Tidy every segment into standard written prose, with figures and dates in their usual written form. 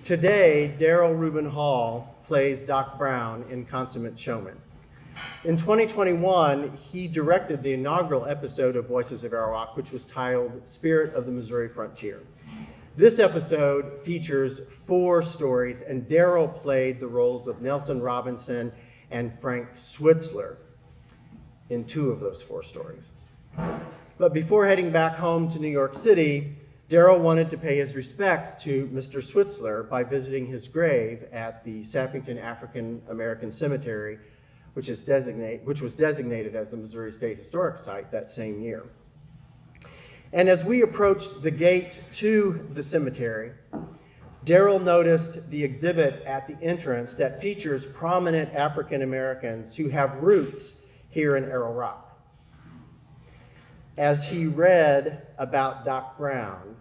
Today, Darryl Reuben Hall plays Doc Brown in Consummate Showman. In 2021, he directed the inaugural episode of Voices of Arawak, which was titled Spirit of the Missouri Frontier. This episode features 4 stories, and Darryl played the roles of Nelson Robinson and Frank Switzler in 2 of those 4 stories. But before heading back home to New York City, Darryl wanted to pay his respects to Mr. Switzler by visiting his grave at the Sappington African American Cemetery, which was designated as a Missouri State Historic Site that same year. And as we approached the gate to the cemetery, Darryl noticed the exhibit at the entrance that features prominent African Americans who have roots here in Arawak. As he read about Doc Brown,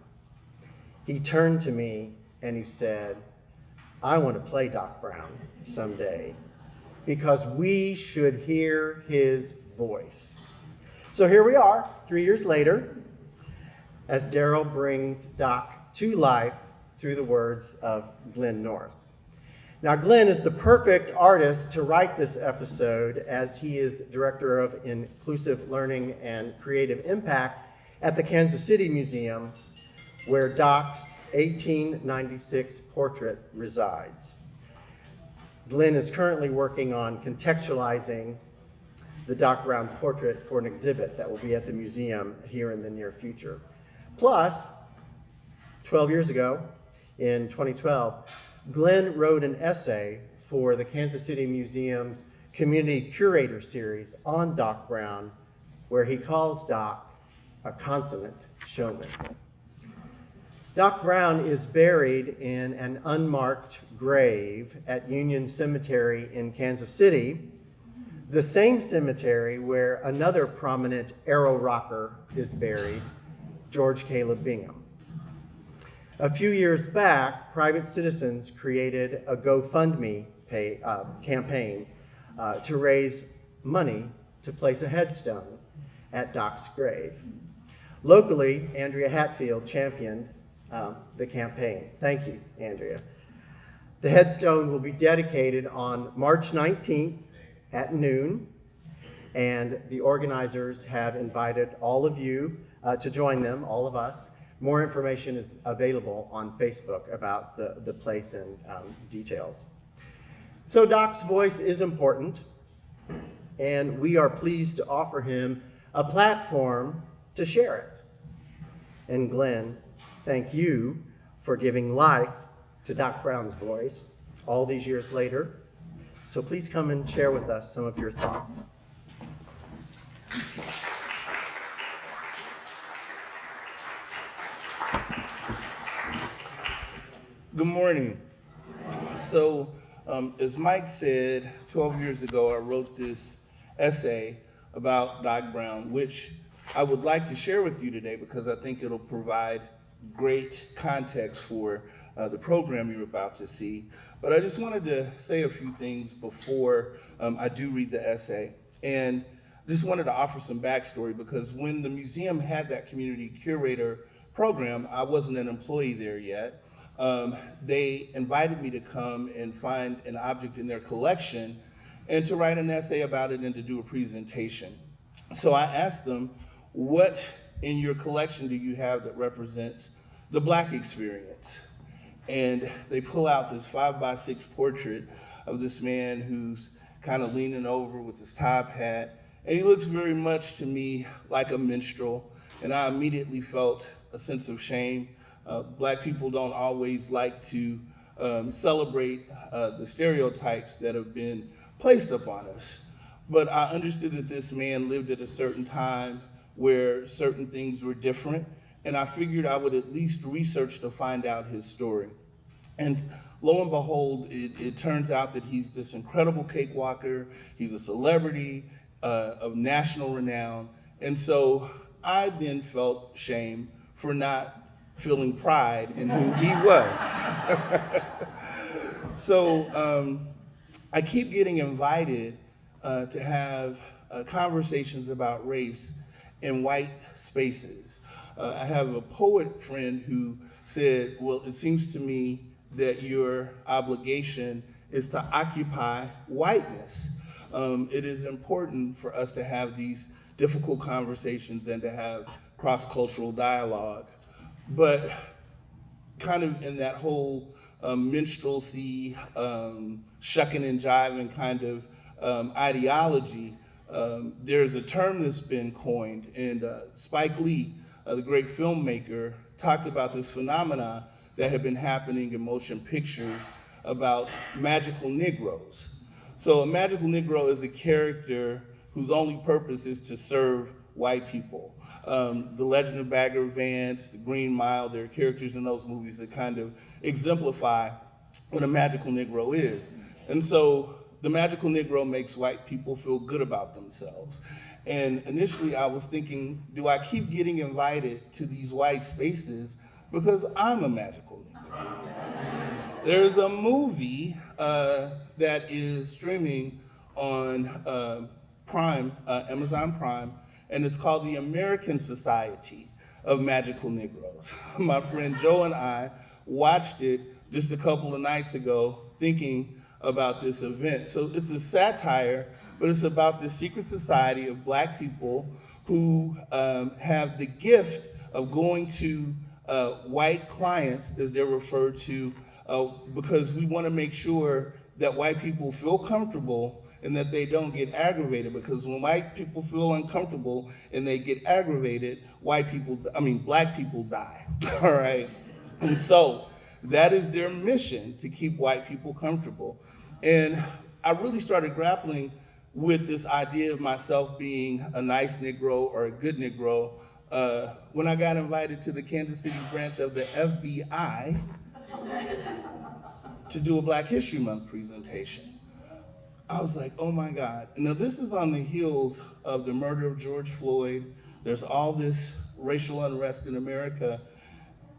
he turned to me and he said, "I want to play Doc Brown someday because we should hear his voice." So here we are, 3 years later, as Darryl brings Doc to life through the words of Glen North. Now, Glen is the perfect artist to write this episode, as he is Director of Inclusive Learning and Creative Impact at the Kansas City Museum, where Doc's 1896 portrait resides. Glen is currently working on contextualizing the Doc Brown portrait for an exhibit that will be at the museum here in the near future. Plus, 12 years ago, in 2012, Glen wrote an essay for the Kansas City Museum's Community Curator Series on Doc Brown, where he calls Doc a consummate showman. Doc Brown is buried in an unmarked grave at Union Cemetery in Kansas City, the same cemetery where another prominent Arrow Rocker is buried, George Caleb Bingham. A few years back, private citizens created a GoFundMe campaign to raise money to place a headstone at Doc's grave. Locally, Andrea Hatfield championed the campaign. Thank you, Andrea. The headstone will be dedicated on March 19th at noon, and the organizers have invited all of you to join them, all of us. More information is available on Facebook about the place and details. So Doc's voice is important, and we are pleased to offer him a platform to share it. And Glen, thank you for giving life to Doc Brown's voice all these years later. So please come and share with us some of your thoughts. Good morning. So, as Mike said, 12 years ago, I wrote this essay about Doc Brown, which I would like to share with you today because I think it'll provide great context for the program you're about to see. But I just wanted to say a few things before I do read the essay. And just wanted to offer some backstory because when the museum had that community curator program, I wasn't an employee there yet. They invited me to come and find an object in their collection and to write an essay about it and to do a presentation. So I asked them, what in your collection do you have that represents the Black experience? And they pull out this 5x6 portrait of this man who's kind of leaning over with his top hat. And he looks very much to me like a minstrel. And I immediately felt a sense of shame. Black people don't always like to celebrate the stereotypes that have been placed upon us. But I understood that this man lived at a certain time where certain things were different, and I figured I would at least research to find out his story. And lo and behold, it turns out that he's this incredible cakewalker. He's a celebrity of national renown. And so I then felt shame for not feeling pride in who he was. So I keep getting invited to have conversations about race in white spaces. I have a poet friend who said, well, it seems to me that your obligation is to occupy whiteness. It is important for us to have these difficult conversations and to have cross-cultural dialogue. But kind of in that whole minstrelsy, shucking and jiving kind of ideology, there's a term that's been coined, and Spike Lee, the great filmmaker, talked about this phenomena that had been happening in motion pictures about magical Negroes. So a magical Negro is a character whose only purpose is to serve white people. The Legend of Bagger Vance, The Green Mile, there are characters in those movies that kind of exemplify what a magical Negro is. And so the magical Negro makes white people feel good about themselves. And initially I was thinking, do I keep getting invited to these white spaces because I'm a magical Negro? There's a movie that is streaming on Amazon Prime, and it's called The American Society of Magical Negroes. My friend Joe and I watched it just a couple of nights ago thinking about this event. So it's a satire, but it's about this secret society of black people who have the gift of going to white clients, as they're referred to, because we want to make sure that white people feel comfortable and that they don't get aggravated, because when white people feel uncomfortable and they get aggravated, black people die, all right? And so that is their mission, to keep white people comfortable. And I really started grappling with this idea of myself being a nice Negro or a good Negro when I got invited to the Kansas City branch of the FBI to do a Black History Month presentation. I was like, oh my God. Now this is on the heels of the murder of George Floyd. There's all this racial unrest in America,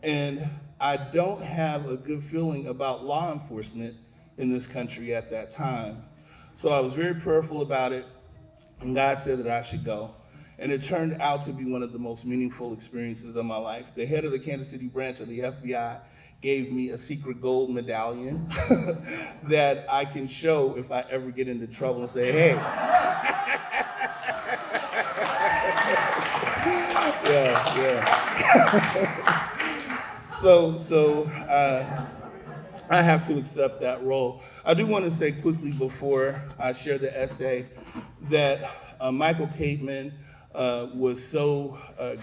and I don't have a good feeling about law enforcement in this country at that time. So I was very prayerful about it, and God said that I should go. And it turned out to be one of the most meaningful experiences of my life. The head of the Kansas City branch of the FBI gave me a secret gold medallion that I can show if I ever get into trouble and say, hey. So I have to accept that role. I do want to say quickly before I share the essay that Michael Kateman was so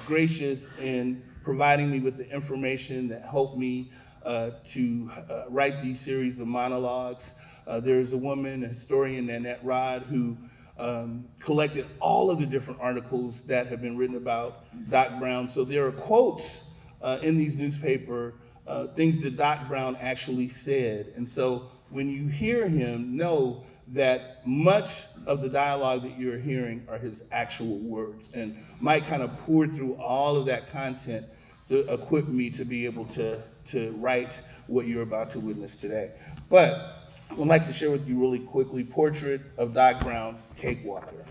gracious in providing me with the information that helped me to write these series of monologues. There's a woman, a historian, Nanette Rod, who collected all of the different articles that have been written about Doc Brown. So there are quotes in these newspaper things that Doc Brown actually said. And so when you hear him, know that much of the dialogue that you're hearing are his actual words. And Mike kind of poured through all of that content to equip me to be able to write what you're about to witness today. But I'd like to share with you really quickly, Portrait of Doc Brown, Cakewalker.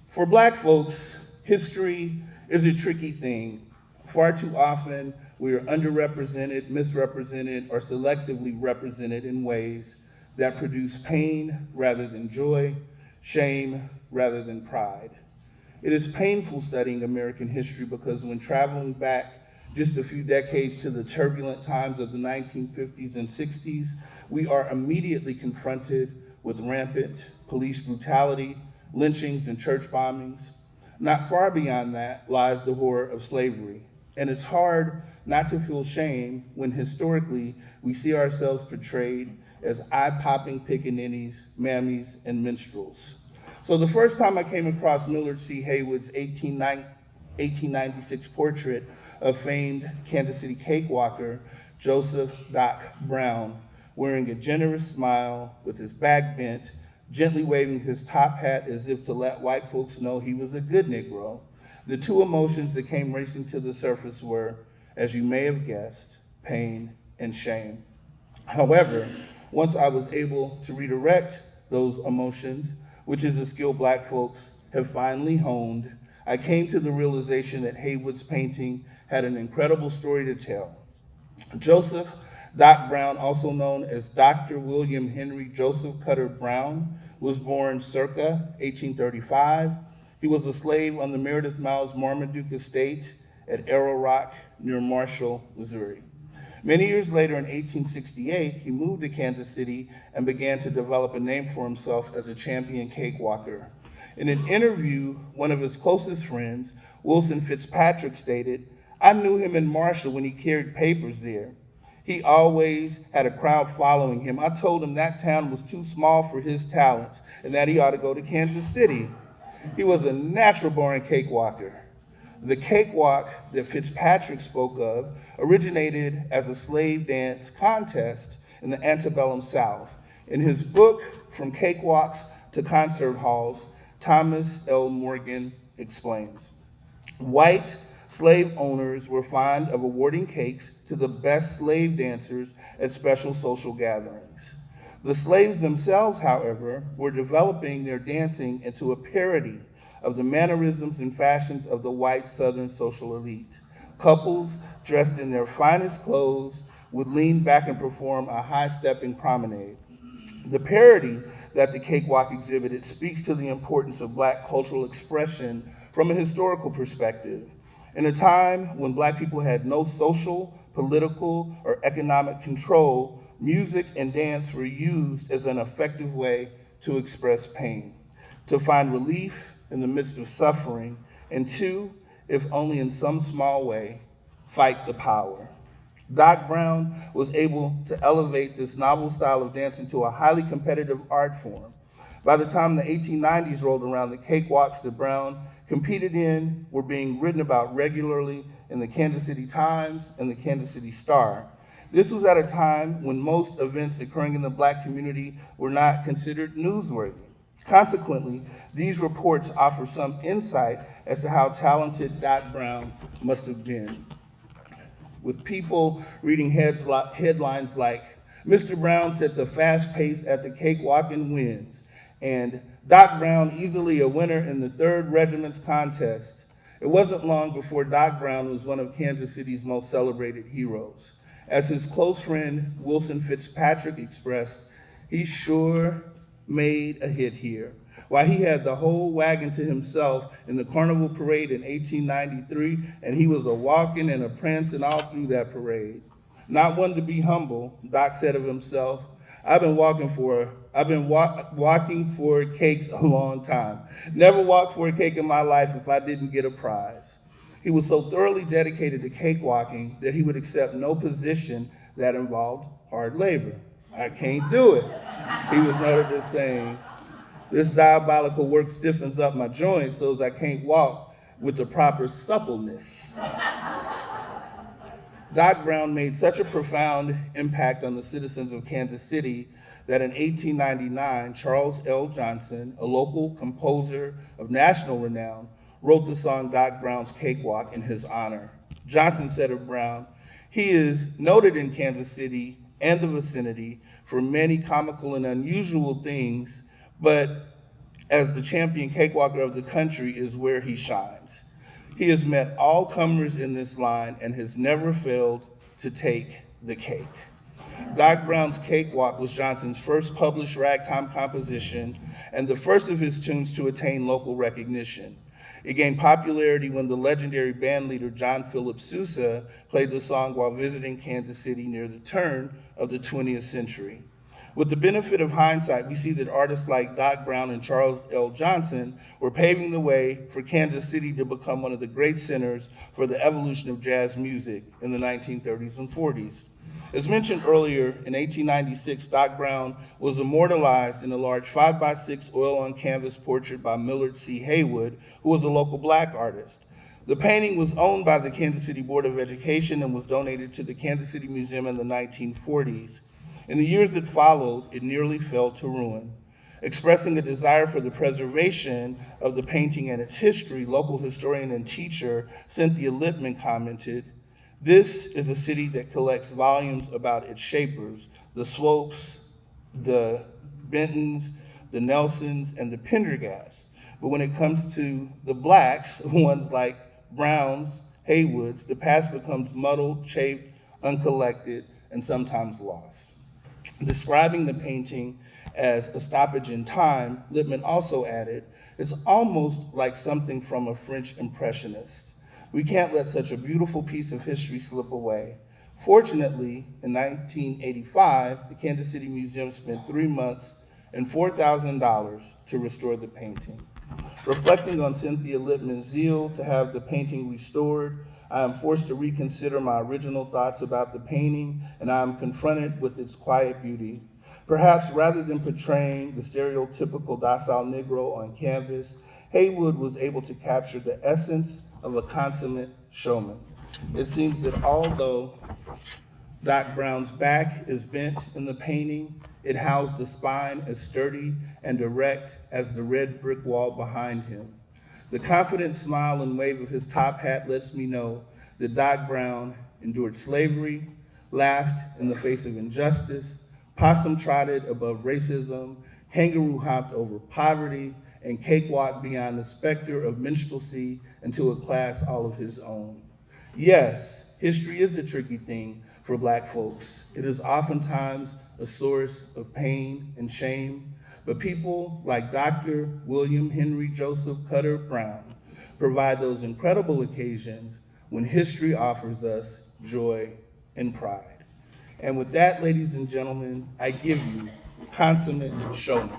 For Black folks, history is a tricky thing. Far too often, we are underrepresented, misrepresented, or selectively represented in ways that produce pain rather than joy, shame rather than pride. It is painful studying American history because when traveling back just a few decades to the turbulent times of the 1950s and 60s, we are immediately confronted with rampant police brutality, lynchings, and church bombings. Not far beyond that lies the horror of slavery. And it's hard not to feel shame when historically we see ourselves portrayed as eye-popping pickaninnies, mammies, and minstrels. So the first time I came across Millard C. Haywood's 1896 portrait of famed Kansas City cakewalker, Joseph Doc Brown, wearing a generous smile with his back bent, gently waving his top hat as if to let white folks know he was a good Negro, the two emotions that came racing to the surface were, as you may have guessed, pain and shame. However, once I was able to redirect those emotions, which is a skill Black folks have finally honed, I came to the realization that Haywood's painting had an incredible story to tell. Joseph Doc Brown, also known as Dr. William Henry Joseph Cutter Brown, was born circa 1835. He was a slave on the Meredith Miles Marmaduke estate at Arrow Rock near Marshall, Missouri. Many years later, in 1868, he moved to Kansas City and began to develop a name for himself as a champion cakewalker. In an interview, one of his closest friends, Wilson Fitzpatrick, stated, "I knew him in Marshall when he carried papers there. He always had a crowd following him. I told him that town was too small for his talents and that he ought to go to Kansas City. He was a natural-born cakewalker." The cakewalk that Fitzpatrick spoke of originated as a slave dance contest in the antebellum South. In his book, From Cakewalks to Concert Halls, Thomas L. Morgan explains, white slave owners were fond of awarding cakes to the best slave dancers at special social gatherings. The slaves themselves, however, were developing their dancing into a parody of the mannerisms and fashions of the white Southern social elite. Couples dressed in their finest clothes would lean back and perform a high-stepping promenade. The parody that the cakewalk exhibited speaks to the importance of Black cultural expression from a historical perspective. In a time when Black people had no social, political, or economic control, music and dance were used as an effective way to express pain, to find relief in the midst of suffering, and to, if only in some small way, fight the power. Doc Brown was able to elevate this novel style of dance into a highly competitive art form. By the time the 1890s rolled around, the cakewalks that Brown competed in were being written about regularly in the Kansas City Times and the Kansas City Star. This was at a time when most events occurring in the Black community were not considered newsworthy. Consequently, these reports offer some insight as to how talented Doc Brown must have been. With people reading headlines like, "Mr. Brown sets a fast pace at the cakewalk and wins," and "Doc Brown easily a winner in the 3rd Regiment's contest," it wasn't long before Doc Brown was one of Kansas City's most celebrated heroes. As his close friend Wilson Fitzpatrick expressed, "He sure made a hit here." While he had the whole wagon to himself in the Carnival Parade in 1893, and he was a walking and a prancing all through that parade. Not one to be humble, Doc said of himself, I've been walking for cakes a long time. Never walked for a cake in my life if I didn't get a prize." He was so thoroughly dedicated to cakewalking that he would accept no position that involved hard labor. "I can't do it," he was noted as saying. "This diabolical work stiffens up my joints so as I can't walk with the proper suppleness." Doc Brown made such a profound impact on the citizens of Kansas City that in 1899, Charles L. Johnson, a local composer of national renown, wrote the song Doc Brown's Cakewalk in his honor. Johnson said of Brown, "He is noted in Kansas City and the vicinity for many comical and unusual things, but as the champion cakewalker of the country is where he shines. He has met all comers in this line and has never failed to take the cake." Doc Brown's Cakewalk was Johnson's first published ragtime composition and the first of his tunes to attain local recognition. It gained popularity when the legendary band leader John Philip Sousa played the song while visiting Kansas City near the turn of the 20th century. With the benefit of hindsight, we see that artists like Doc Brown and Charles L. Johnson were paving the way for Kansas City to become one of the great centers for the evolution of jazz music in the 1930s and 40s. As mentioned earlier, in 1896, Doc Brown was immortalized in a large 5x6 oil-on-canvas portrait by Millard C. Haywood, who was a local Black artist. The painting was owned by the Kansas City Board of Education and was donated to the Kansas City Museum in the 1940s. In the years that followed, it nearly fell to ruin. Expressing a desire for the preservation of the painting and its history, local historian and teacher Cynthia Littman commented, "This is a city that collects volumes about its shapers, the Swopes, the Bentons, the Nelsons, and the Pendergasts. But when it comes to the Blacks, ones like Browns, Haywoods, the past becomes muddled, chafed, uncollected, and sometimes lost. Describing the painting as a stoppage in time, Lippmann also added, "It's almost like something from a French impressionist. We can't let such a beautiful piece of history slip away." Fortunately, in 1985, the Kansas City Museum spent 3 months and $4,000 to restore the painting. Reflecting on Cynthia Lippmann's zeal to have the painting restored, I am forced to reconsider my original thoughts about the painting, and I am confronted with its quiet beauty. Perhaps rather than portraying the stereotypical docile Negro on canvas, Haywood was able to capture the essence of a consummate showman. It seems that although Doc Brown's back is bent in the painting, it housed a spine as sturdy and direct as the red brick wall behind him. The confident smile and wave of his top hat lets me know that Doc Brown endured slavery, laughed in the face of injustice, possum-trotted above racism, kangaroo-hopped over poverty, and cakewalked beyond the specter of minstrelsy into a class all of his own. Yes, history is a tricky thing for Black folks. It is oftentimes a source of pain and shame, but people like Dr. William Henry Joseph Cutter Brown provide those incredible occasions when history offers us joy and pride. And with that, ladies and gentlemen, I give you Consummate Showman.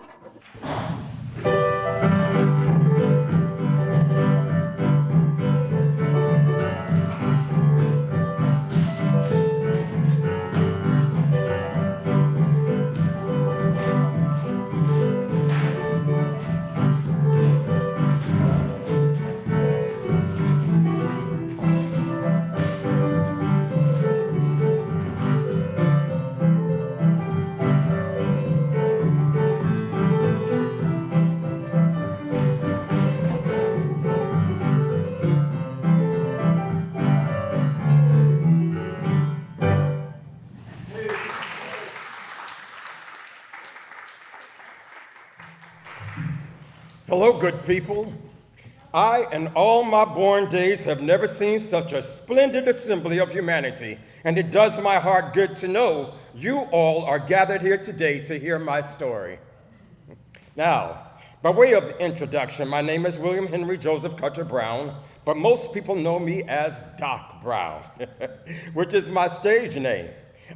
Hello, good people. I and all my born days have never seen such a splendid assembly of humanity, and it does my heart good to know you all are gathered here today to hear my story. Now, by way of introduction, my name is William Henry Joseph Cutter Brown, but most people know me as Doc Brown, which is my stage name.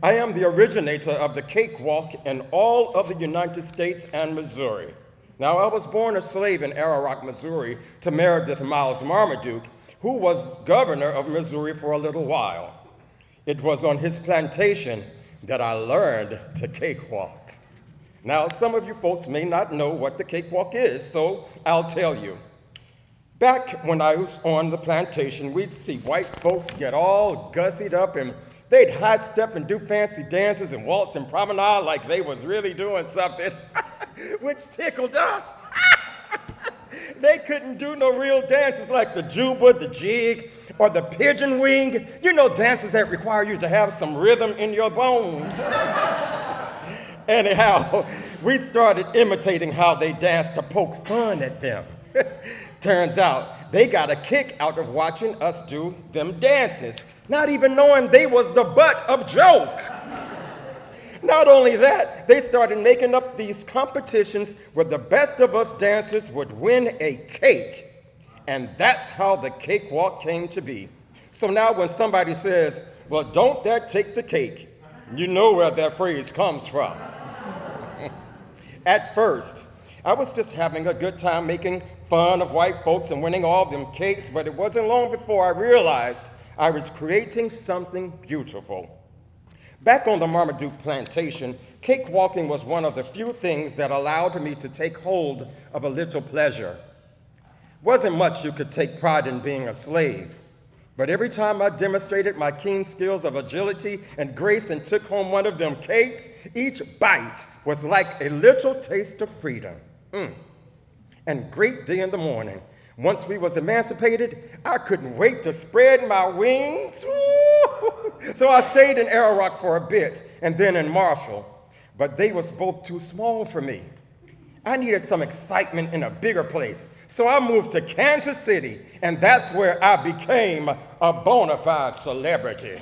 I am the originator of the cakewalk in all of the United States and Missouri. Now, I was born a slave in Ararock, Missouri, to Meredith Miles Marmaduke, who was governor of Missouri for a little while. It was on his plantation that I learned to cakewalk. Now, some of you folks may not know what the cakewalk is, so I'll tell you. Back when I was on the plantation, we'd see white folks get all gussied up and they'd high step and do fancy dances and waltz and promenade like they was really doing something, which tickled us. They couldn't do no real dances like the juba, the jig, or the pigeon wing. You know, dances that require you to have some rhythm in your bones. Anyhow, we started imitating how they danced to poke fun at them. Turns out they got a kick out of watching us do them dances, not even knowing they was the butt of joke. Not only that, they started making up these competitions where the best of us dancers would win a cake. And that's how the cakewalk came to be. So now when somebody says, well, don't that take the cake, you know where that phrase comes from. At first, I was just having a good time making fun of white folks and winning all them cakes, but it wasn't long before I realized I was creating something beautiful. Back on the Marmaduke plantation, cakewalking was one of the few things that allowed me to take hold of a little pleasure. Wasn't much you could take pride in being a slave, but every time I demonstrated my keen skills of agility and grace and took home one of them cakes, each bite was like a little taste of freedom. And great day in the morning. Once we was emancipated, I couldn't wait to spread my wings. So I stayed in Ararock for a bit and then in Marshall, but they was both too small for me. I needed some excitement in a bigger place, so I moved to Kansas City, and that's where I became a bona fide celebrity.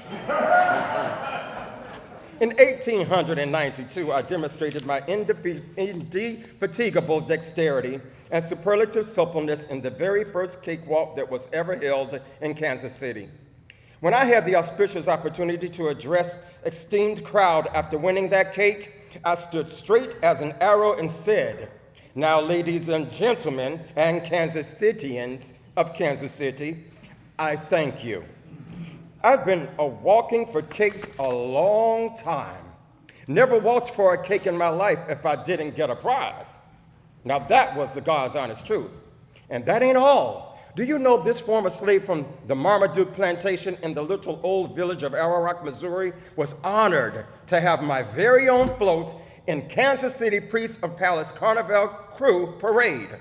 In 1892, I demonstrated my indefatigable dexterity and superlative suppleness in the very first cakewalk that was ever held in Kansas City. When I had the auspicious opportunity to address esteemed crowd after winning that cake, I stood straight as an arrow and said, "Now, ladies and gentlemen and Kansas Cityans of Kansas City, I thank you. I've been walking for cakes a long time. Never walked for a cake in my life if I didn't get a prize." Now that was the God's honest truth. And that ain't all. Do you know this former slave from the Marmaduke plantation in the little old village of Arrow Rock, Missouri, was honored to have my very own float in Kansas City Priest of Palace Carnival Crew Parade.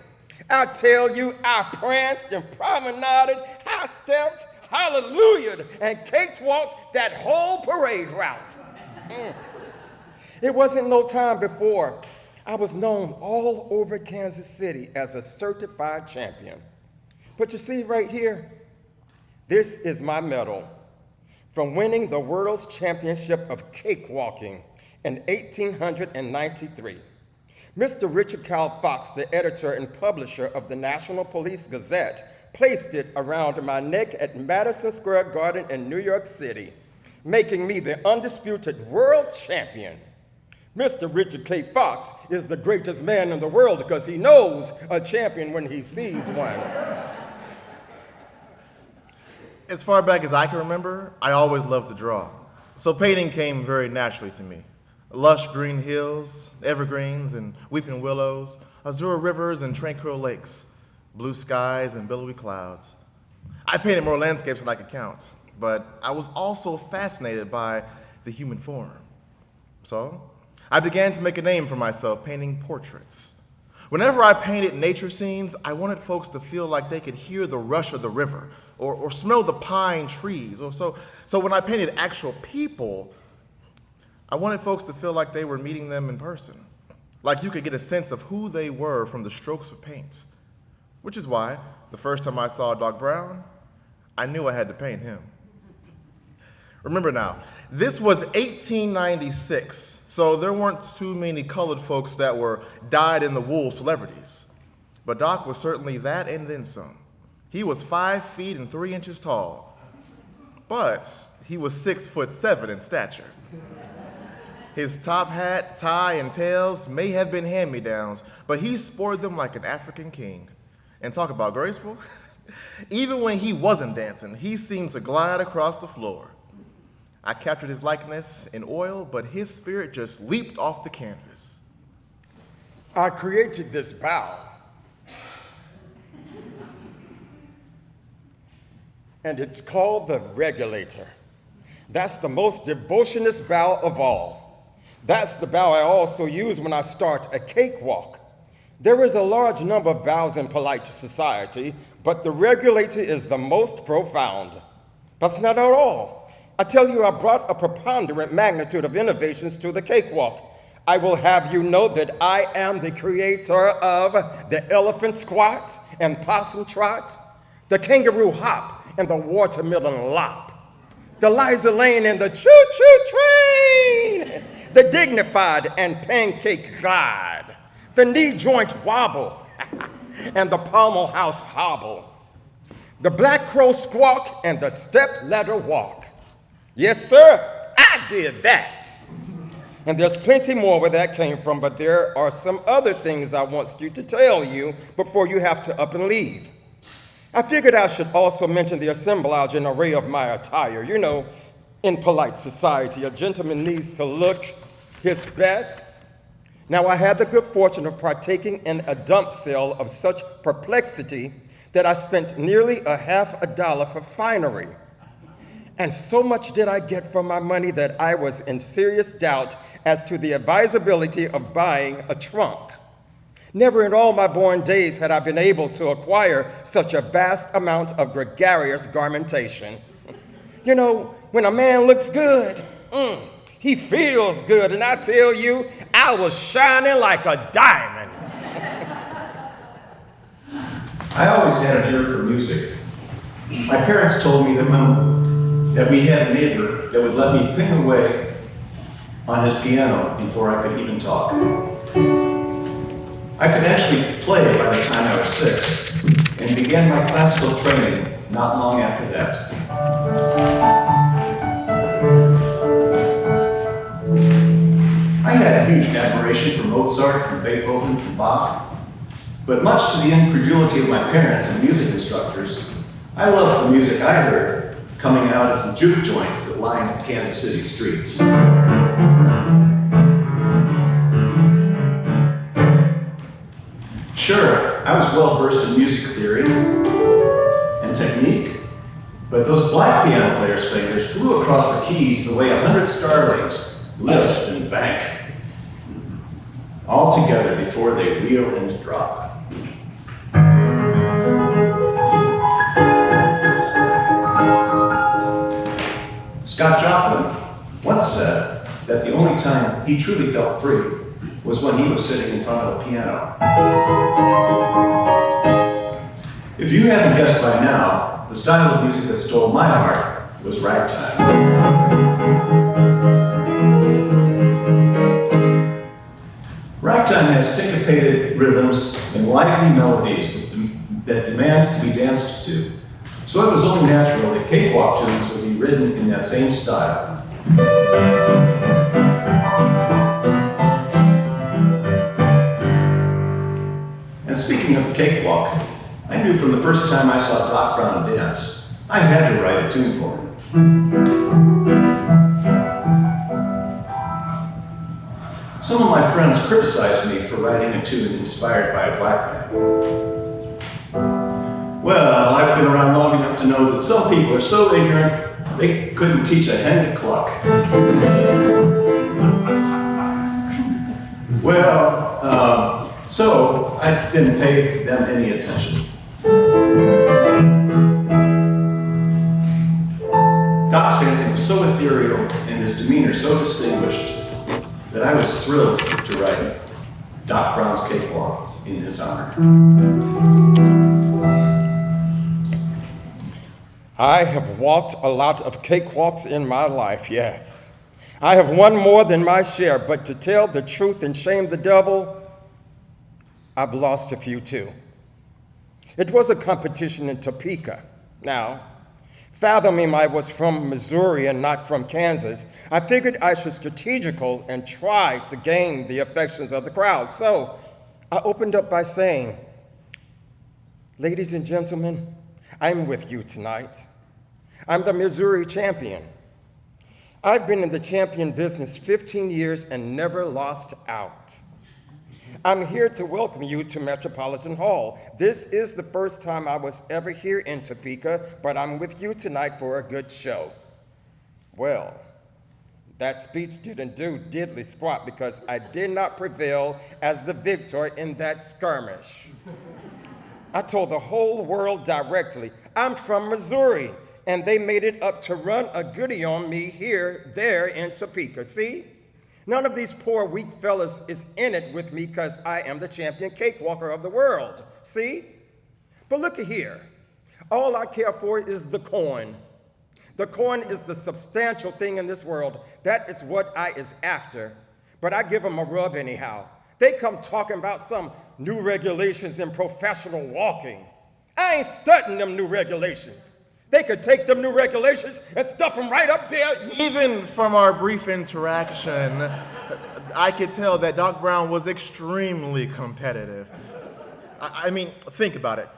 I tell you, I pranced and promenaded, high-stepped, hallelujah, and cakewalked that whole parade route. It wasn't no time before I was known all over Kansas City as a certified champion. But you see right here, this is my medal from winning the World's Championship of Cakewalking in 1893. Mr. Richard Kyle Fox, the editor and publisher of the National Police Gazette, placed it around my neck at Madison Square Garden in New York City, making me the undisputed world champion. Mr. Richard K. Fox is the greatest man in the world because he knows a champion when he sees one. As far back as I can remember, I always loved to draw. So painting came very naturally to me. Lush green hills, evergreens and weeping willows, azure rivers and tranquil lakes, blue skies and billowy clouds. I painted more landscapes than I could count, but I was also fascinated by the human form. So I began to make a name for myself painting portraits. Whenever I painted nature scenes, I wanted folks to feel like they could hear the rush of the river or smell the pine trees. So when I painted actual people, I wanted folks to feel like they were meeting them in person, like you could get a sense of who they were from the strokes of paint. Which is why, the first time I saw Doc Brown, I knew I had to paint him. Remember now, this was 1896, so there weren't too many colored folks that were dyed-in-the-wool celebrities. But Doc was certainly that and then some. He was 5 feet and 3 inches tall, but he was 6'7" in stature. His top hat, tie, and tails may have been hand-me-downs, but he sported them like an African king. And talk about graceful. Even when he wasn't dancing, he seemed to glide across the floor. I captured his likeness in oil, but his spirit just leaped off the canvas. I created this bow, and it's called the regulator. That's the most devotionist bow of all. That's the bow I also use when I start a cakewalk. There is a large number of bows in polite society, but the regulator is the most profound. That's not at all. I tell you, I brought a preponderant magnitude of innovations to the cakewalk. I will have you know that I am the creator of the elephant squat and possum trot, the kangaroo hop and the watermelon lop, the Liza Lane and the choo-choo train, the dignified and pancake glide, the knee joint wobble, and the pommel house hobble, the black crow squawk and the step ladder walk. Yes, sir, I did that. And there's plenty more where that came from, but there are some other things I want you to tell you before you have to up and leave. I figured I should also mention the assemblage and array of my attire. You know, in polite society, a gentleman needs to look his best. Now, I had the good fortune of partaking in a dump sale of such perplexity that I spent nearly $50 for finery. And so much did I get for my money that I was in serious doubt as to the advisability of buying a trunk. Never in all my born days had I been able to acquire such a vast amount of gregarious garmentation. You know, when a man looks good, he feels good, and I tell you, I was shining like a diamond. I always had an ear for music. My parents told me that we had a neighbor that would let me ping away on his piano before I could even talk. I could actually play by the time I was 6 and began my classical training not long after that. I had huge admiration for Mozart and Beethoven and Bach, but much to the incredulity of my parents and music instructors, I loved the music I heard coming out of the juke joints that lined Kansas City streets. Sure, I was well versed in music theory and technique, but those black piano players' fingers flew across the keys the way 100 starlings lift and bank, all together before they wheel and drop. Scott Joplin once said that the only time he truly felt free was when he was sitting in front of a piano. If you haven't guessed by now, the style of music that stole my heart was ragtime. Ragtime has syncopated rhythms and lively melodies that demand to be danced to, so it was only natural that cakewalk tunes would be written in that same style. And speaking of cakewalk, I knew from the first time I saw Doc Brown dance, I had to write a tune for him. Some of my friends criticized me for writing a tune inspired by a black man. Well, I've been around long enough to know that some people are so ignorant, they couldn't teach a hen to cluck. So I didn't pay them any attention. Doc's dancing was so ethereal and his demeanor so distinguished that I was thrilled to write Doc Brown's Cakewalk in his honor. I have walked a lot of cakewalks in my life, yes. I have won more than my share, but to tell the truth and shame the devil, I've lost a few too. It was a competition in Topeka. Now, fathoming I was from Missouri and not from Kansas, I figured I should strategical and try to gain the affections of the crowd. So I opened up by saying, ladies and gentlemen, I'm with you tonight. I'm the Missouri champion. I've been in the champion business 15 years and never lost out. I'm here to welcome you to Metropolitan Hall. This is the first time I was ever here in Topeka, but I'm with you tonight for a good show. Well, that speech didn't do diddly squat because I did not prevail as the victor in that skirmish. I told the whole world directly, I'm from Missouri, and they made it up to run a goodie on me there in Topeka. See? None of these poor, weak fellas is in it with me because I am the champion cakewalker of the world. See? But look here. All I care for is the coin. The coin is the substantial thing in this world. That is what I is after. But I give them a rub anyhow. They come talking about some new regulations in professional walking. I ain't studying them new regulations. They could take them new regulations and stuff them right up there. Even from our brief interaction, I could tell that Doc Brown was extremely competitive. I mean, think about it.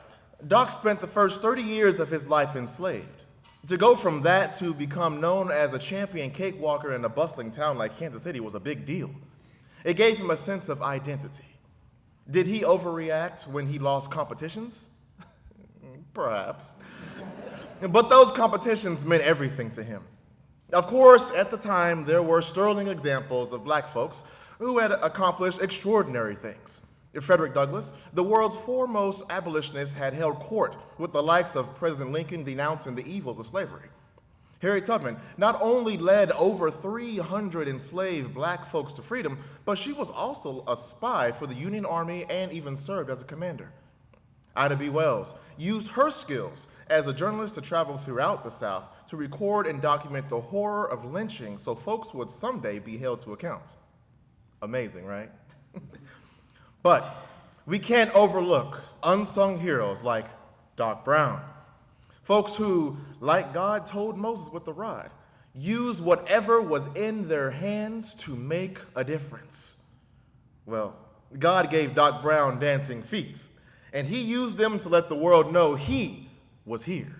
Doc spent the first 30 years of his life enslaved. To go from that to become known as a champion cakewalker in a bustling town like Kansas City was a big deal. It gave him a sense of identity. Did he overreact when he lost competitions? Perhaps. But those competitions meant everything to him. Of course, at the time, there were sterling examples of black folks who had accomplished extraordinary things. Frederick Douglass, the world's foremost abolitionist, had held court with the likes of President Lincoln denouncing the evils of slavery. Harriet Tubman not only led over 300 enslaved black folks to freedom, but she was also a spy for the Union Army and even served as a commander. Ida B. Wells used her skills as a journalist to travel throughout the South to record and document the horror of lynching so folks would someday be held to account. Amazing, right? But we can't overlook unsung heroes like Doc Brown. Folks who, like God told Moses with the rod, used whatever was in their hands to make a difference. Well, God gave Doc Brown dancing feet, and he used them to let the world know he was here.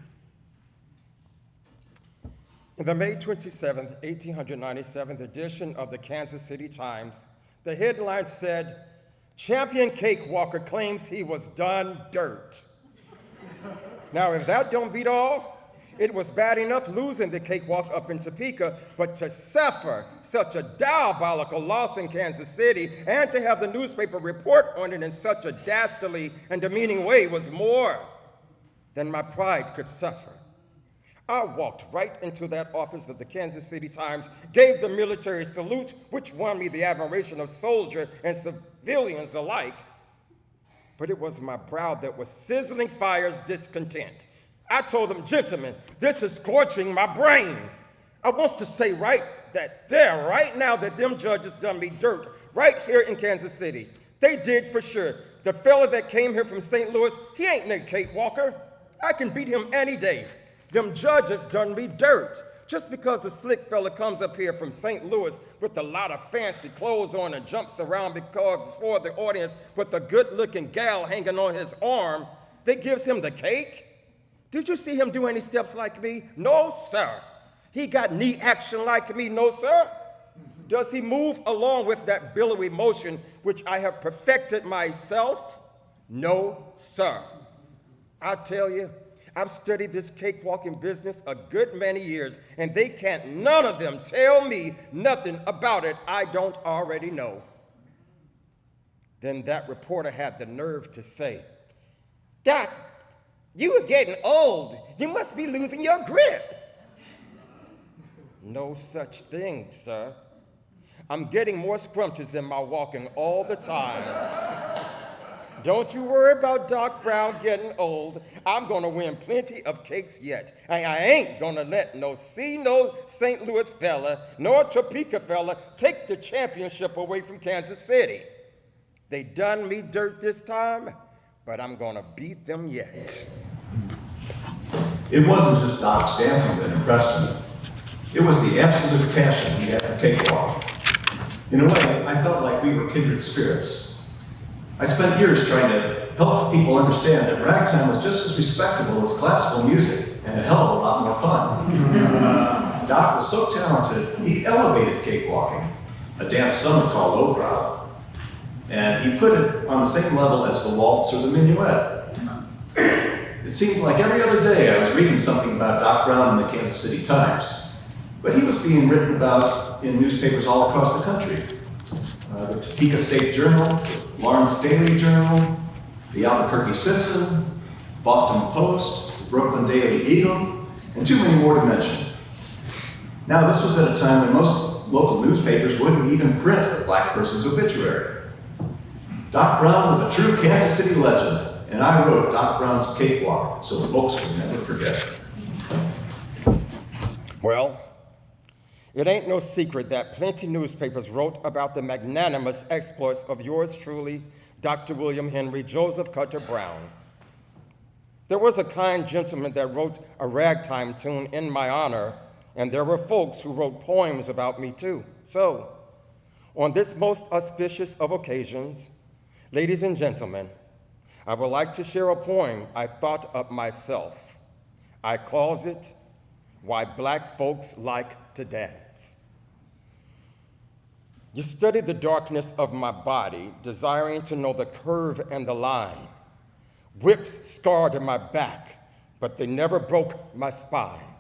In the May 27, 1897 edition of the Kansas City Times, the headline said, "Champion Cakewalker claims he was done dirt." Now, if that don't beat all, it was bad enough losing the cakewalk up in Topeka, but to suffer such a diabolical loss in Kansas City and to have the newspaper report on it in such a dastardly and demeaning way was more than my pride could suffer. I walked right into that office of the Kansas City Times, gave the military salute, which won me the admiration of soldiers and civilians alike. But it was my brow that was sizzling fire's discontent. I told them, "Gentlemen, this is scorching my brain. I wants to say right now that them judges done me dirt right here in Kansas City. They did for sure. The fella that came here from St. Louis, he ain't no cakewalker. I can beat him any day. Them judges done me dirt. Just because a slick fella comes up here from St. Louis with a lot of fancy clothes on and jumps around before the audience with a good-looking gal hanging on his arm, that gives him the cake? Did you see him do any steps like me? No, sir. He got knee action like me? No, sir. Does he move along with that billowy motion which I have perfected myself? No, sir. I tell you, I've studied this cakewalking business a good many years, and they can't none of them tell me nothing about it I don't already know." Then that reporter had the nerve to say, "Doc, you are getting old. You must be losing your grip." No such thing, sir. I'm getting more scrumptious in my walking all the time. Don't you worry about Doc Brown getting old. I'm gonna win plenty of cakes yet. And I ain't gonna let no St. Louis fella, nor Topeka fella take the championship away from Kansas City. They done me dirt this time, but I'm gonna beat them yet. It wasn't just Doc's dancing that impressed me. It was the absolute passion he had for cakewalk. In a way, I felt like we were kindred spirits. I spent years trying to help people understand that ragtime was just as respectable as classical music and a hell of a lot more fun. Doc was so talented, he elevated cakewalking, a dance some would call lowbrow, and he put it on the same level as the waltz or the minuet. It seemed like every other day I was reading something about Doc Brown in the Kansas City Times, but he was being written about in newspapers all across the country. The Topeka State Journal, the Lawrence Daily Journal, the Albuquerque Citizen, Boston Post, the Brooklyn Daily Eagle, and too many more to mention. Now, this was at a time when most local newspapers wouldn't even print a black person's obituary. Doc Brown was a true Kansas City legend, and I wrote Doc Brown's Cakewalk so folks would never forget. Well, it ain't no secret that plenty newspapers wrote about the magnanimous exploits of yours truly, Dr. William Henry Joseph Cutter Brown. There was a kind gentleman that wrote a ragtime tune in my honor, and there were folks who wrote poems about me too. So, on this most auspicious of occasions, ladies and gentlemen, I would like to share a poem I thought up myself. I calls it, "Why Black Folks Like to Dance." You study the darkness of my body, desiring to know the curve and the line. Whips scarred my back, but they never broke my spine.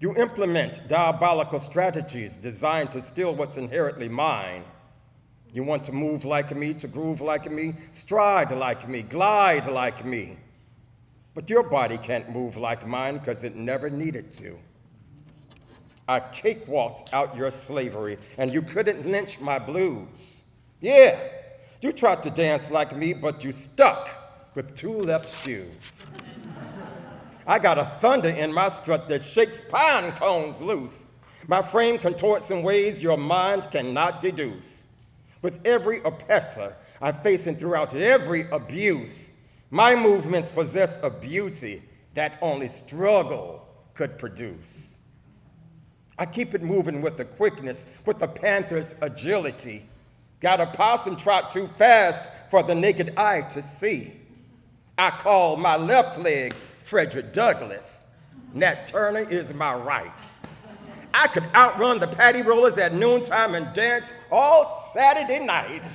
You implement diabolical strategies designed to steal what's inherently mine. You want to move like me, to groove like me, stride like me, glide like me. But your body can't move like mine because it never needed to. I cakewalked out your slavery, and you couldn't lynch my blues. Yeah, you tried to dance like me, but you stuck with two left shoes. I got a thunder in my strut that shakes pine cones loose. My frame contorts in ways your mind cannot deduce. With every oppressor I face and throughout every abuse, my movements possess a beauty that only struggle could produce. I keep it moving with the quickness, with the panther's agility. Got a possum trot too fast for the naked eye to see. I call my left leg Frederick Douglass. Nat Turner is my right. I could outrun the patty rollers at noontime and dance all Saturday night.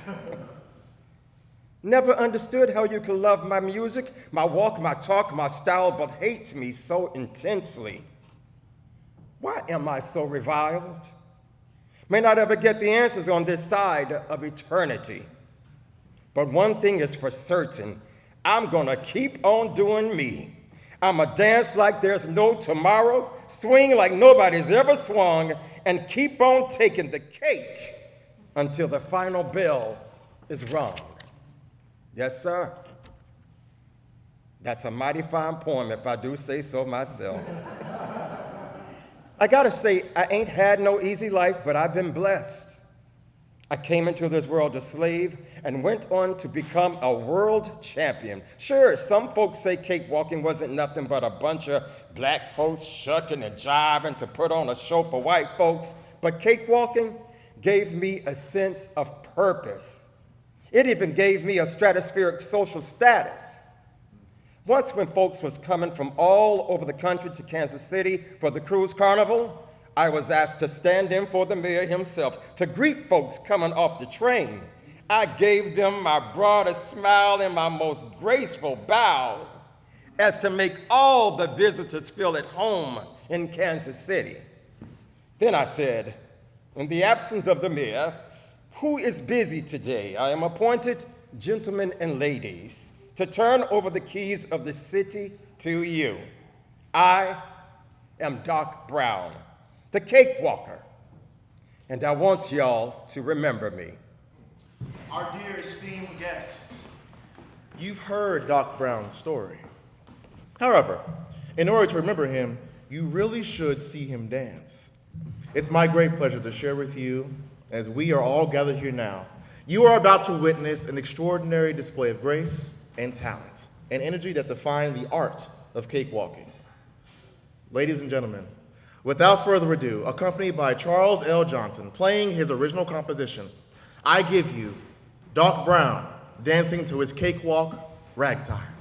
Never understood how you could love my music, my walk, my talk, my style, but hate me so intensely. Why am I so reviled? May not ever get the answers on this side of eternity. But one thing is for certain, I'm gonna keep on doing me. I'ma dance like there's no tomorrow, swing like nobody's ever swung, and keep on taking the cake until the final bell is rung. Yes, sir. That's a mighty fine poem if I do say so myself. I gotta say, I ain't had no easy life, but I've been blessed. I came into this world a slave and went on to become a world champion. Sure, some folks say cakewalking wasn't nothing but a bunch of black folks shucking and jiving to put on a show for white folks, but cakewalking gave me a sense of purpose. It even gave me a stratospheric social status. Once when folks was coming from all over the country to Kansas City for the cruise carnival, I was asked to stand in for the mayor himself to greet folks coming off the train. I gave them my broadest smile and my most graceful bow as to make all the visitors feel at home in Kansas City. Then I said, in the absence of the mayor, who is busy today? I am appointed gentlemen and ladies to turn over the keys of the city to you. I am Doc Brown, the cakewalker, and I want y'all to remember me. Our dear esteemed guests, you've heard Doc Brown's story. However, in order to remember him, you really should see him dance. It's my great pleasure to share with you, as we are all gathered here now, you are about to witness an extraordinary display of grace and talent, and energy that define the art of cakewalking. Ladies and gentlemen, without further ado, accompanied by Charles L. Johnson playing his original composition, I give you Doc Brown dancing to his cakewalk, Ragtime.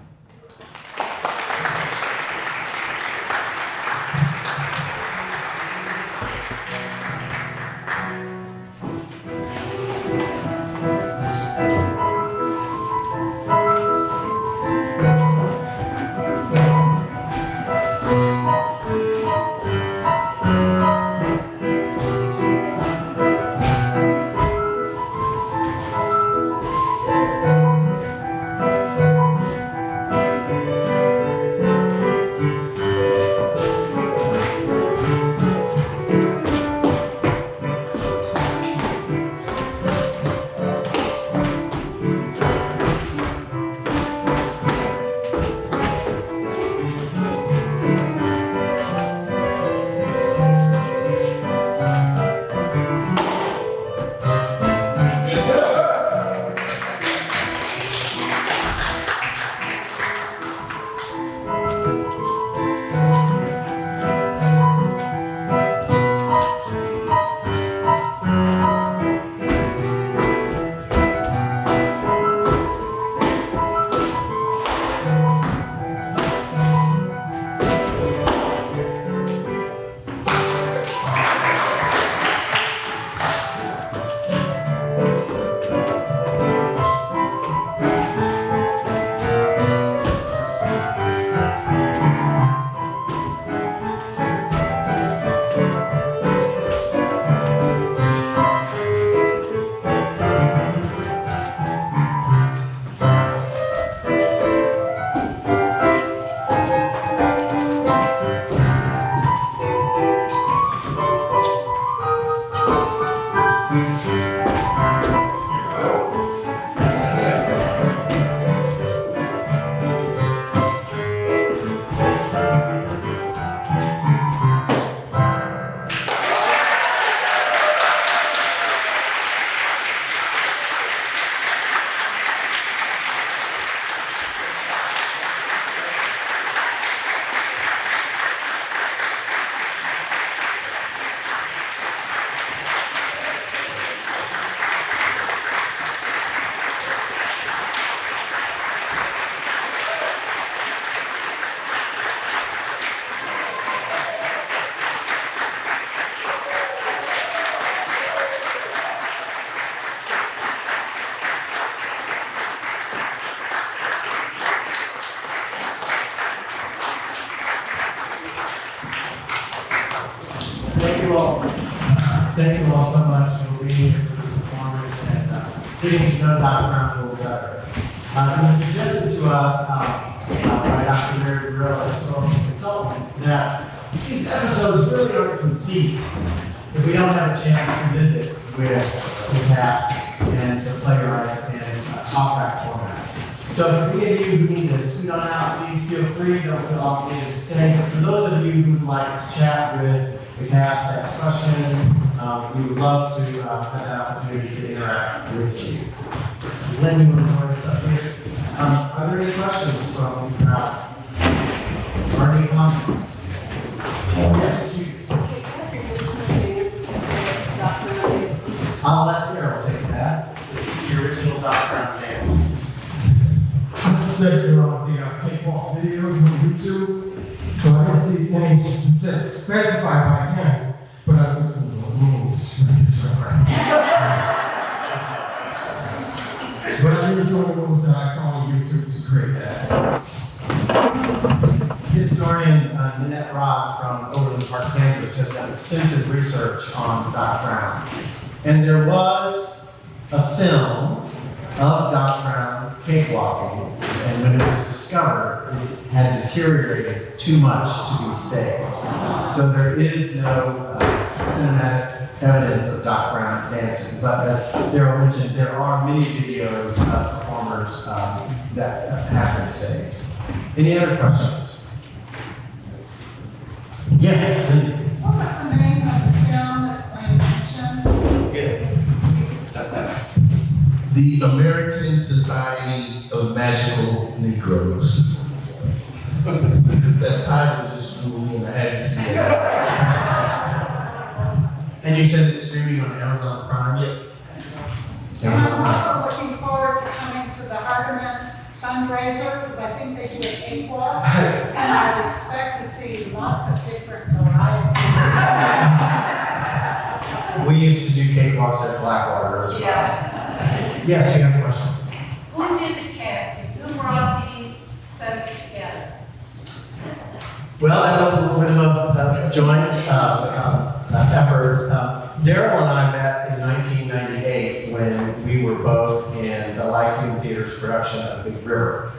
you all. Thank you all so much for being here for this performance and getting to know Doc Brown a little better. It was suggested to us by Dr. Barile, historical consultant, that these episodes really aren't complete if we don't have a chance to visit with the cast and the playwright in talkback format. So for any of you who need to scoot on out, please feel free, don't feel obligated to stay. But for those of you who would like to chat with the cast, ask questions, we would love to have the opportunity to interact with you. Glen, you want to join us up here? Are there any questions from the crowd? Are there any comments? Yes, Judy. I'll let Darryl take that. This is the original Doc Brown dance. I studied a lot of the cakewalk videos on YouTube, so I don't see any specified by hand, but I took some of those moves. But I used some of the moves that I saw on YouTube to create that. Historian Nanette Robb from Overland Park, Kansas, has done extensive research on Doc Brown. And there was a film of Doc Brown cakewalking, and when it was discovered, it had deteriorated too much to be staged. So there is no cinematic evidence of Doc Brown dancing, but as Darryl mentioned, there are many videos of performers that have been staged. Any other questions? Yes, Lindy. What was the name of the film that you mentioned? The American Society of Magical Negroes. That title just drew me and I had to see it. And you said it's streaming on Amazon Prime? Yep. And I'm also looking forward to coming to the Hardeman fundraiser, because I think they do a cakewalk. And I would expect to see lots of different varieties. We used to do cakewalks at Blackwood as well. Yeah. Yes, you have a question? Who did the casting? Who brought these folks together? Well, that was a little bit of a joint effort. Darryl and I met in 1998 when we were both in the Lyceum Theater's production of Big River.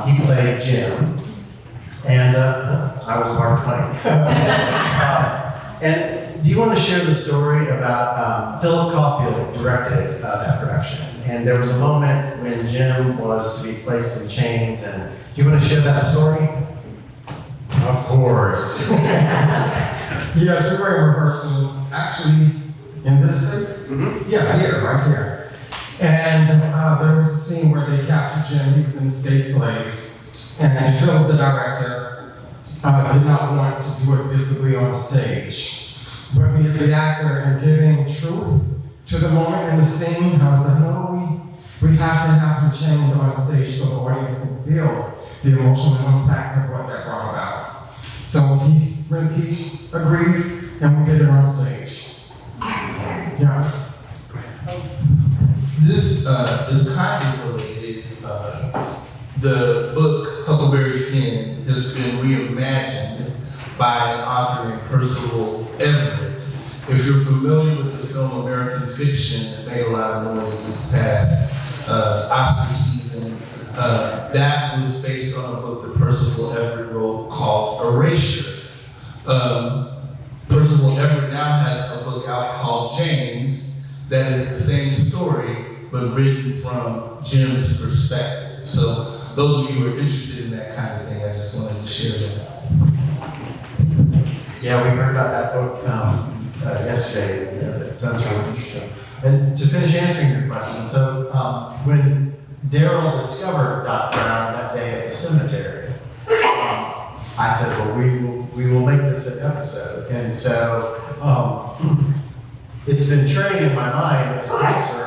He played Jim, and I was Mark Twain. And do you want to share the story about Philip Caulfield directed that production? And there was a moment when Jim was to be placed in chains, and do you want to share that story? Of course. Yes, we were in rehearsals, actually in this space. Mm-hmm. Yeah, here, right here. And there was a scene where they captured Jim. He was an estate slave. And Philip, the director, did not want to do it visibly on stage. But me as the actor and giving truth to the moment in the scene, I was like, no, we have to have him chained on stage so the audience can feel the emotional impact of what that brought about. So he agreed, and we did it on stage. Yeah. This is kind of related. The book Huckleberry Finn has been reimagined by an author named Percival Everett. If you're familiar with the film American Fiction, it made a lot of noise this past Oscar season. That was based on a book that Percival Everett wrote called Erasure. Percival Everett now has a book out called James that is the same story, but written from Jim's perspective. So those of you who are interested in that kind of thing, I just wanted to share that. Yeah, we heard about that book yesterday. That sounds really interesting. And to finish answering your question, so when Darryl discovered Doc Brown that day at the cemetery, I said, well, we will make this an episode. And so it's been training in my mind as a producer,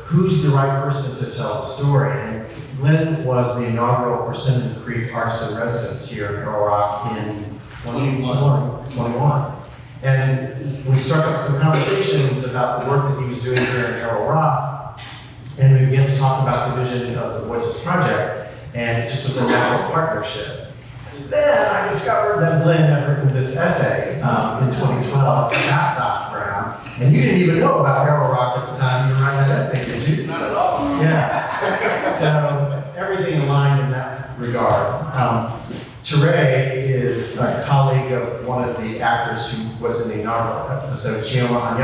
who's the right person to tell the story? And Glen was the inaugural Persimmon Creek Arson residence here in Arrow Rock in 21. And we started some conversations about the work that he was doing here in Arrow Rock, and we began to talk about the vision of the Voices Project, and it just was a natural partnership. Then I discovered that Glen had written this essay in 2012 about Doc Brown, and you didn't even know about Arrow Rock at the time you were writing that essay, did you? Not at all. Yeah. So everything aligned in that regard. Terraye is a colleague of one of the actors who was in the inaugural episode, Showman,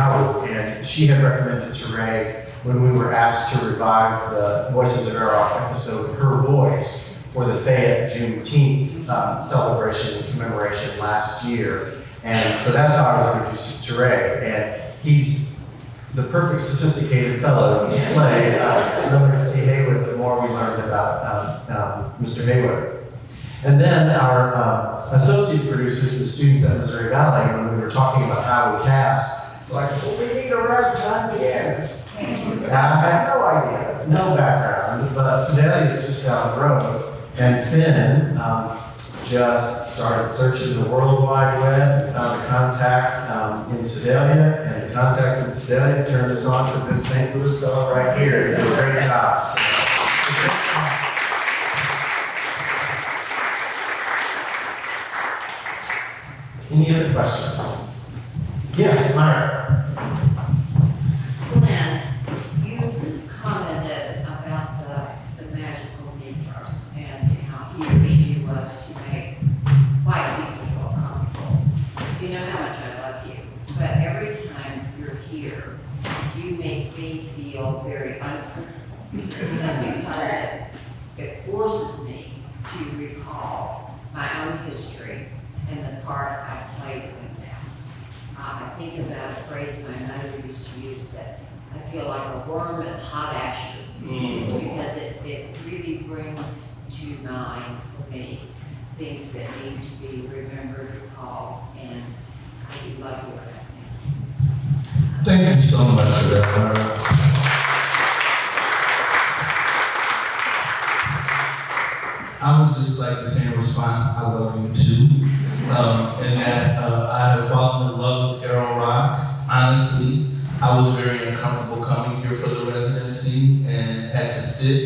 and she had recommended Terraye when we were asked to revive the Voices of Arrow episode, her voice, for the Fayette Juneteenth celebration and commemoration last year. And so that's how I was introduced to Terraye. And he's the perfect sophisticated fellow to play. The more we see Haywood, the more we learned about Mr. Haywood. And then our associate producers, the students at Missouri Valley, when we were talking about how we cast, like, well, we need a ragtime pianist. I had no idea, no background, but Sedalia is just down the road. And Finn just started searching the World Wide Web and found a contact in Sedalia, and the contact in Sedalia turned us on to this St. Louis fellow right here. He did a great job. Any other questions? Yes, Myra. Glen, you commented about the magical Negro and how he or she was to make white people feel comfortable. You know how much I love you, but every time you're here, you make me feel very uncomfortable because it forces me to recall my own history and the part I played with them. I think about a phrase my mother used to use, that I feel like a worm in hot ashes, because it really brings to mind for me things that need to be remembered, recalled, and I do love you right now. Thank you so much for that, Myra. I would just like to say in response, I love you too. And that I have fallen in love with Arrow Rock. Honestly, I was very uncomfortable coming here for the residency and had to sit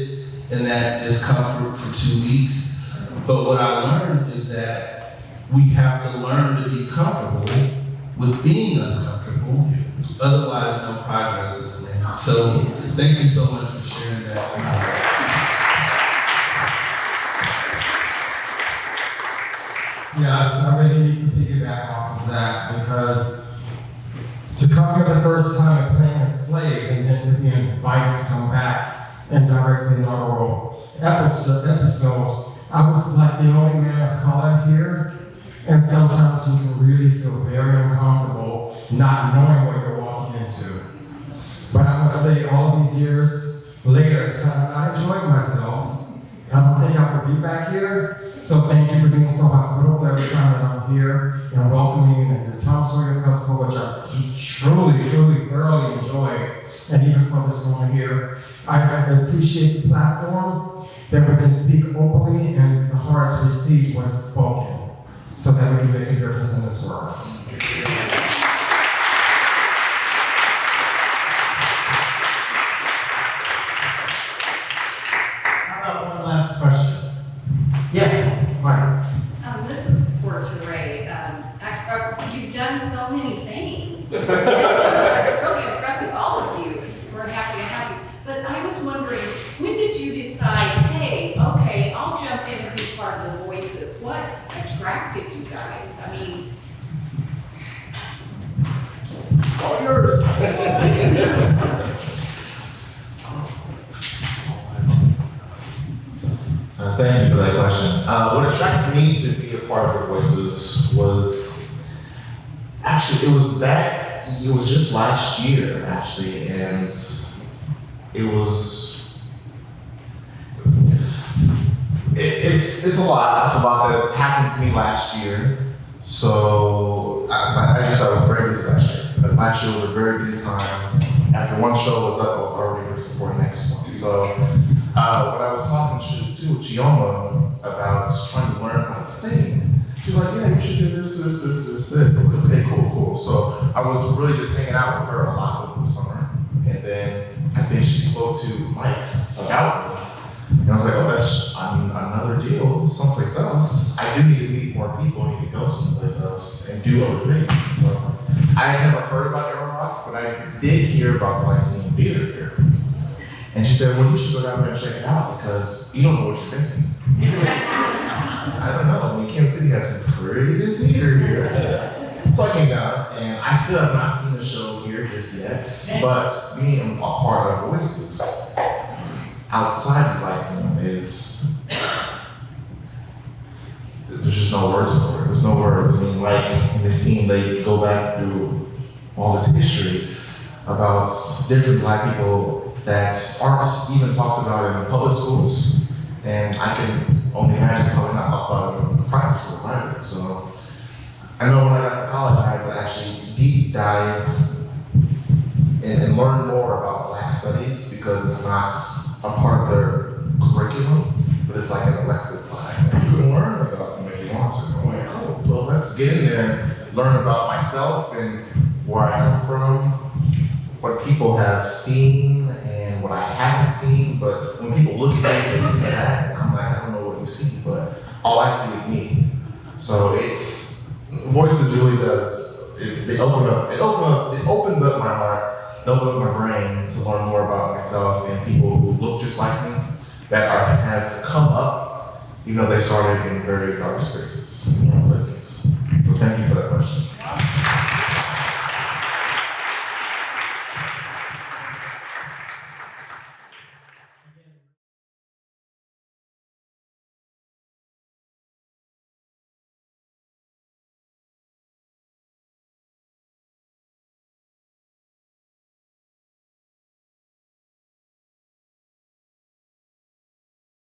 in that discomfort for 2 weeks. But what I learned is that we have to learn to be comfortable with being uncomfortable. Otherwise, no progress is made. So thank you so much for sharing that. Yes, I really need to piggyback off of that, because to come here the first time and playing a slave, and then to be invited to come back and direct the inaugural episode, I was like the only man of color here, and sometimes you can really feel very uncomfortable not knowing what you're walking into. But I must say, all these years later, I enjoyed myself. I don't think I would be back here. So thank you for being so hospitable every time that I'm here and welcoming me to the Tom Sawyer Festival, which I truly, thoroughly enjoy. And even from this moment here, I appreciate the platform that we can speak openly and the hearts receive what is spoken, so that we can make a difference in this world. One last question. Yes, Martin. This is for Terraye. You've done so many things. Really impressive, all of you. We're happy to have you. But I was wondering, when did you decide, hey, okay, I'll jump in and be part of the Voices? What attracted you guys? I mean, It's all yours. Thank you for that question. What attracted me to be a part of the Voices was actually, it was just last year, actually, and it's a lot. It's a lot that happened to me last year. So I was very busy last year. But last year was a very busy time. After one show was up, I was already rehearsing for the next one. So when I was talking to Chioma about trying to learn how to sing, she was like, yeah, you should do this. I was like, okay, cool. So I was really just hanging out with her a lot over the summer. And then I think she spoke to Mike about me. And I was like, oh, that's another deal someplace else. I do need to meet more people, I need to go someplace else and do other things. So I had never heard about Darryl Rock, but I did hear about the Lyceum Theater here. And she said, well, you should go down there and check it out because you don't know what you're missing. I don't know, I mean, Kansas City has some pretty good theater here. So I came down, and I still have not seen the show here just yet, but being a part of Voices outside the Lyceum is, there's just no words for it. There's no words. I mean, like in this team, they go back through all this history about different Black people that aren't even talked about in the public schools, and I can only imagine how they're not talked about in the private schools either. So I know when I got to college, I had to actually deep dive and learn more about Black studies because it's not a part of their curriculum, but it's like an elective class. And you can learn about them if you want to. I'm like, oh, well, let's get in there and learn about myself and where I come from, what people have seen and what I haven't seen. But when people look at me, they see that, and I'm like, I don't know what you see, but all I see is me. So Voices really does, it opens up my heart, it opens up my brain to learn more about myself and people who look just like me that have come up, even though they started in very dark spaces, places. So thank you for that question.